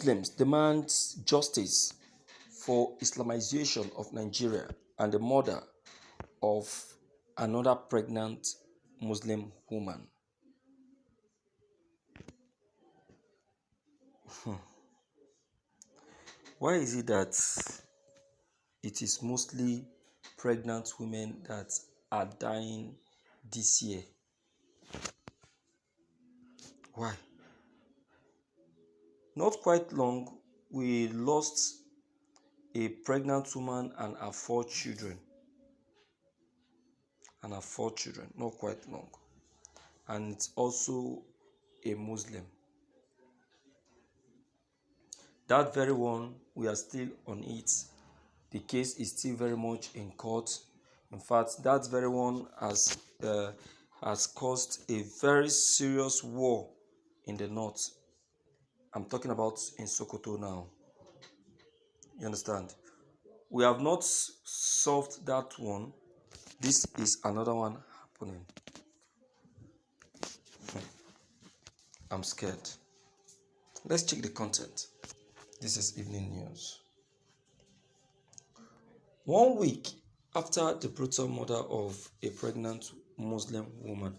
Muslims demand justice for Islamization of Nigeria and the murder of another pregnant Muslim woman. Why is it that it is mostly pregnant women that are dying this year? Why? Not quite long, we lost a pregnant woman and her four children. Not quite long. And it's also a Muslim. That very one, we are still on it. The case is still very much in court. In fact, that very one has caused a very serious war in the north. I'm talking about in Sokoto now. You understand? We have not solved that one. This is another one happening. I'm scared. Let's check the content. This is evening news. 1 week after the brutal murder of a pregnant Muslim woman,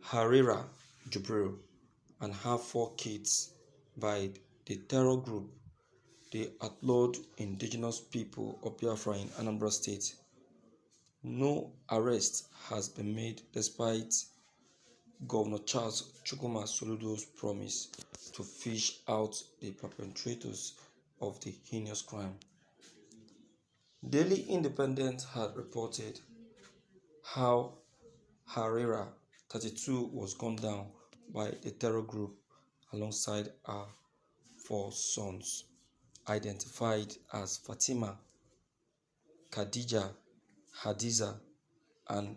Harira Jubril, and her 4 kids by the terror group, the outlawed indigenous people of Biafra in Anambra State, no arrest has been made despite Governor Charles Chukwuma Soludo's promise to fish out the perpetrators of the heinous crime. Daily Independent had reported how Harira, 32, was gunned down by the terror group alongside her 4 sons, identified as Fatima, Khadija, Hadiza, and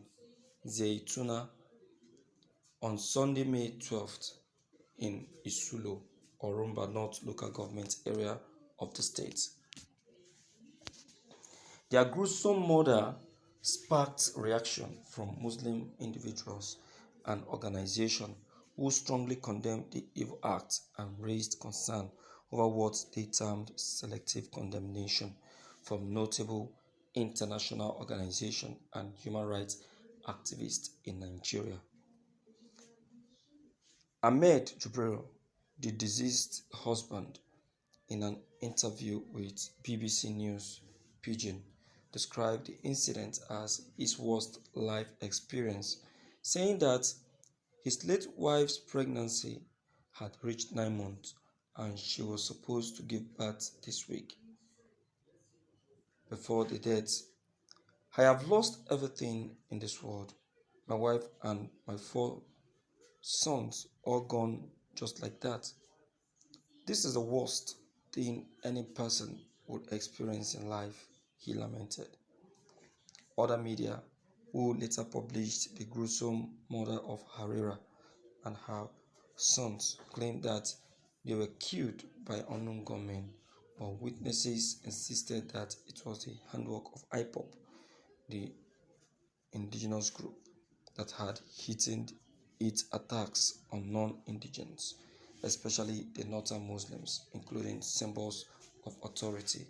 Zaytuna on Sunday, May 12th in Isulo, Orumba North local government area of the state. Their gruesome murder sparked reaction from Muslim individuals and organizations who strongly condemned the evil act and raised concern over what they termed selective condemnation from notable international organizations and human rights activists in Nigeria. Ahmed Jubril, the deceased husband, in an interview with BBC News Pidgin, described the incident as his worst life experience, saying that his late wife's pregnancy had reached 9 months and she was supposed to give birth this week. Before the death, I have lost everything in this world. My wife and my 4 sons all gone just like that. This is the worst thing any person would experience in life, he lamented. Other media, who later published the gruesome murder of Harira and her sons, claimed that they were killed by unknown gunmen, but witnesses insisted that it was the handwork of IPOB, the indigenous group, that had hidden its attacks on non-indigens, especially the northern Muslims, including symbols of authority.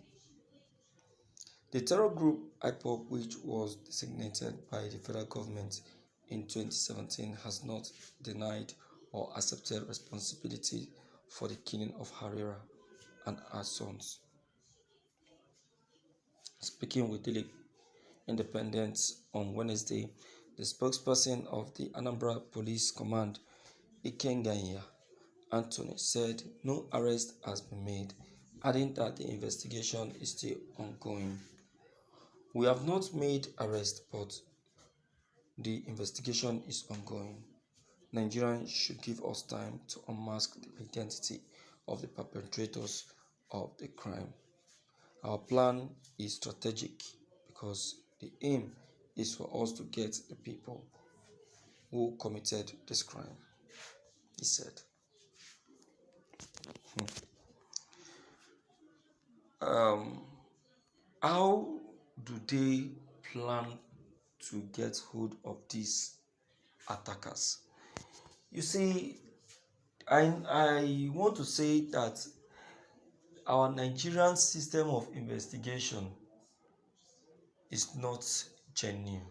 The terror group IPOB, which was designated by the federal government in 2017, has not denied or accepted responsibility for the killing of Harira and her sons. Speaking with Daily Independent on Wednesday, the spokesperson of the Anambra Police Command, Kīllīñg, Anthony, said no arrest has been made, adding that the investigation is still ongoing. We have not made arrests, but the investigation is ongoing. Nigerians should give us time to unmask the identity of the perpetrators of the crime. Our plan is strategic because the aim is for us to get the people who committed this crime, he said. How do they plan to get hold of these attackers? You see, I want to say that our Nigerian system of investigation is not genuine.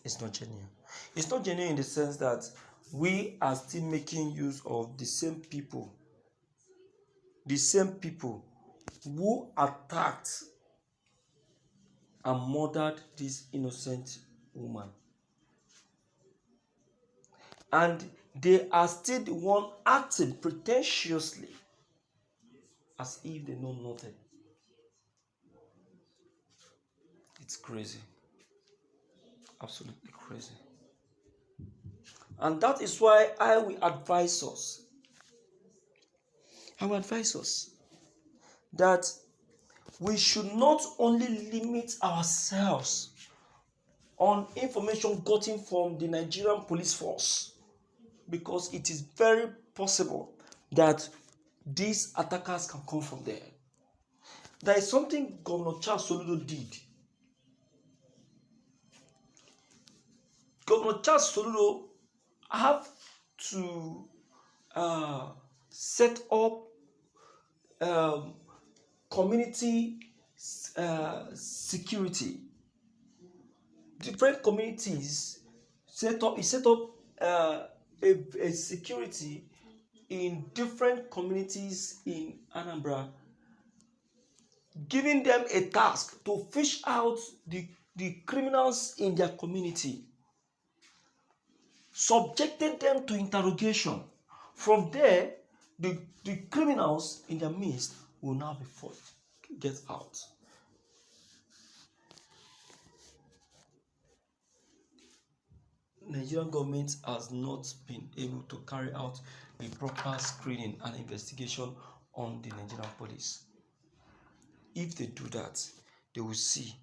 It's not genuine. It's not genuine in the sense that we are still making use of the same people who attacked and murdered this innocent woman. And they are still the one acting pretentiously as if they know nothing. It's crazy. Absolutely crazy. And that is why I will advise us. That we should not only limit ourselves on information gotten from the Nigerian police force, because it is very possible that these attackers can come from there. There is something Governor Charles Soludo did. Governor Charles Soludo have to set up community security. Different communities set up a security in different communities in Anambra, giving them a task to fish out the criminals in their community, subjecting them to interrogation. From there, the criminals in their midst will now be forced to get out. Nigerian government has not been able to carry out a proper screening and investigation on the Nigerian police. If they do that, they will see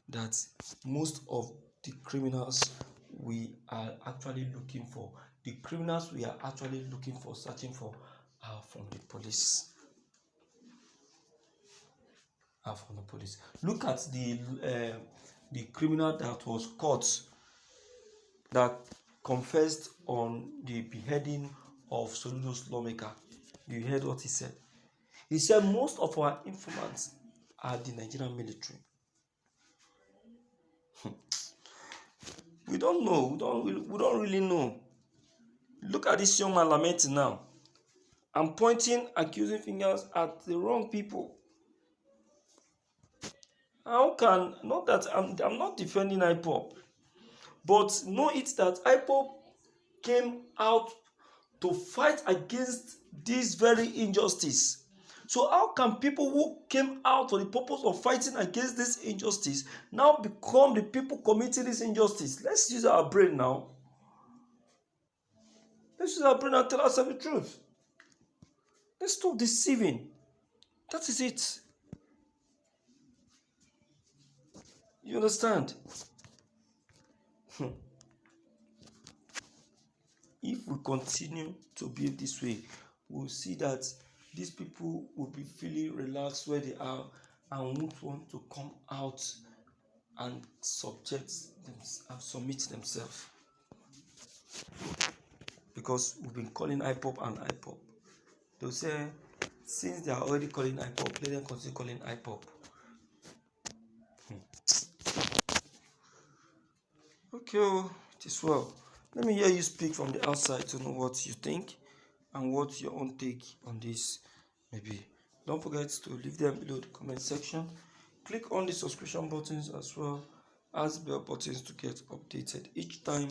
that most of the criminals we are actually looking for, searching for, are from the police. Look at the criminal that was caught, that confessed on the beheading of Soludo's lawmaker. You heard what he said? He said most of our informants are the Nigerian military. We don't know. We don't really know. Look at this young man lamenting now. I'm pointing accusing fingers at the wrong people. How can, not that I'm not defending IPOB, but know it that IPOB came out to fight against this very injustice. So how can people who came out for the purpose of fighting against this injustice now become the people committing this injustice? Let's use our brain now. Let's use our brain and tell ourselves the truth. Let's stop deceiving. That is it. You understand? If we continue to behave this way, we'll see that these people will be feeling relaxed where they are and won't want to come out and submit themselves. Because we've been calling IPOB and IPOB. They'll say, since they are already calling IPOB, let them continue calling IPOB. Okay, it is well. Let me hear you speak from the outside to know what you think and what your own take on this may be. Don't forget to leave them below the comment section. Click on the subscription buttons as well as bell buttons to get updated each time